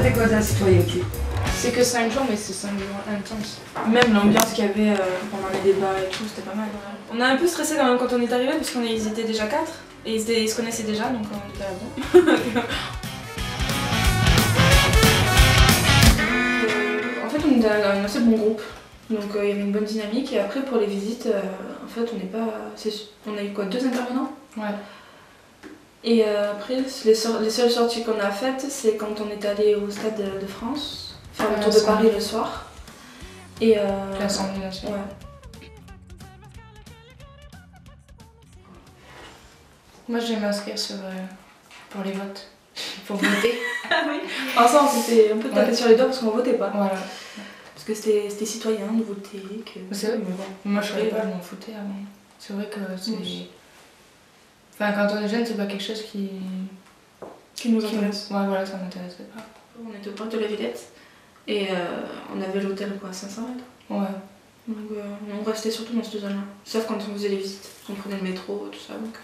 c'était quoi ta citoyenneté? C'est que 5 jours, mais c'est 5 jours intenses. Même l'ambiance qu'il y avait pendant les débats et tout, c'était pas mal. On a un peu stressé quand même quand on est arrivé parce qu'ils étaient déjà 4 et ils se connaissaient déjà donc on était là-bas. En fait on était un assez bon groupe, donc il y avait une bonne dynamique et après pour les visites, en fait on a eu quoi, 2 intervenants? Ouais. Et après les seules sorties qu'on a faites c'est quand on est allé au Stade de France. Faire le tour de Paris le soir. Et l'Assemblée nationale. Ouais. Moi je vais m'inscrire pour les votes. Pour voter. Ah oui. Alors ça on s'était un peu tapé sur les doigts parce qu'on votait pas. Voilà. Parce que c'était citoyen de voter. C'est vrai, mais bon. Moi je savais pas, je m'en foutais avant. C'est vrai que c'est. Enfin quand on est jeune c'est pas quelque chose qui nous intéresse. Ouais voilà, ça m'intéressait pas. On était au parc de la Villette. Et on avait l'hôtel quoi, à 500 mètres. Ouais. Donc on restait surtout dans cette zone-là. Sauf quand on faisait les visites. On prenait le métro, tout ça. Donc.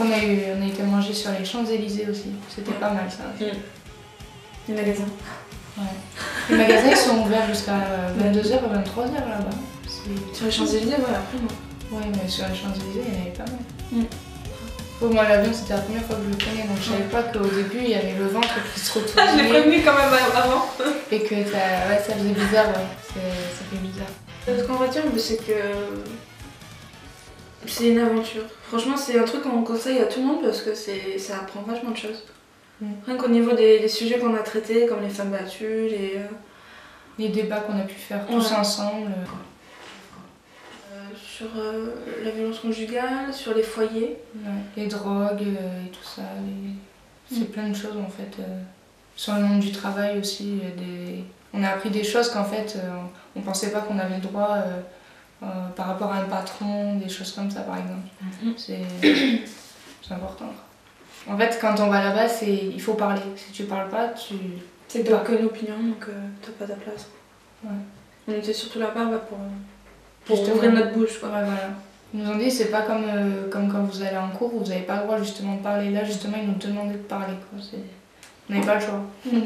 On a été manger sur les Champs-Élysées aussi. C'était pas mal ça aussi. Les magasins. Ouais. Les magasins ils sont ouverts jusqu'à 22h ou 23h là-bas. Sur les Champs-Élysées, ouais, après non. Ouais, mais sur les Champs-Élysées il y en avait pas mal. Pour moi l'avion c'était la première fois que je le prenais donc je savais pas qu'au début il y avait le ventre qui se retournait. Je l'ai prévenu quand même avant. Et que ça faisait bizarre, ça fait bizarre. Ce qu'on retient c'est que c'est une aventure. Franchement c'est un truc qu'on conseille à tout le monde parce que ça apprend vachement de choses. Rien qu'au niveau des sujets qu'on a traités comme les femmes battues, les débats qu'on a pu faire tous ensemble. Sur la violence conjugale, sur les foyers. Ouais. Les drogues et tout ça, c'est plein de choses en fait. Sur le monde du travail aussi, on a appris des choses qu'en fait on pensait pas qu'on avait le droit par rapport à un patron, des choses comme ça par exemple. C'est important. En fait quand on va là-bas, il faut parler. Si tu parles pas, c'est pas que une opinion donc t'as pas ta place. Ouais. On était surtout là-bas pour ouvrir notre bouche. Quoi. Ouais, voilà. Ils nous ont dit c'est pas comme quand vous allez en cours, vous n'avez pas le droit justement de parler. Là justement ils nous demandaient de parler. Quoi. On n'avait pas le choix.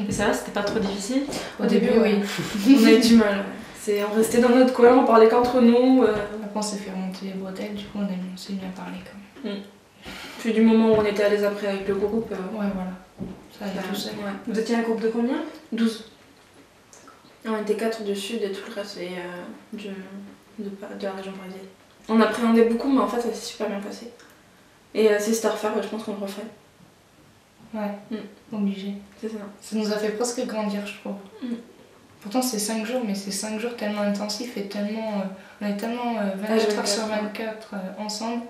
Et ça va, c'était pas trop difficile? Au début oui. On a eu du mal. On restait dans notre coin, on parlait qu'entre nous. Après on s'est fait remonter les bretelles, du coup on s'est bien parlé quand même. Puis du moment où on était à l'aise après avec le groupe. Ouais voilà. Ça allait tout seul. Ouais. Vous étiez un groupe de combien? 12. On était 4 du sud et tout le reste est de la région parisienne. On appréhendait beaucoup mais en fait ça s'est super bien passé. Et si c'était à refaire, je pense qu'on le referait. Ouais, obligé. C'est ça. Ça nous a fait presque grandir je trouve. Pourtant c'est 5 jours mais c'est 5 jours tellement intensifs et tellement... on est tellement 24 heures sur 24 ensemble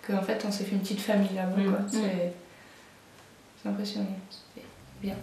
qu'en fait on s'est fait une petite famille là-bas quoi. C'est impressionnant, c'était bien.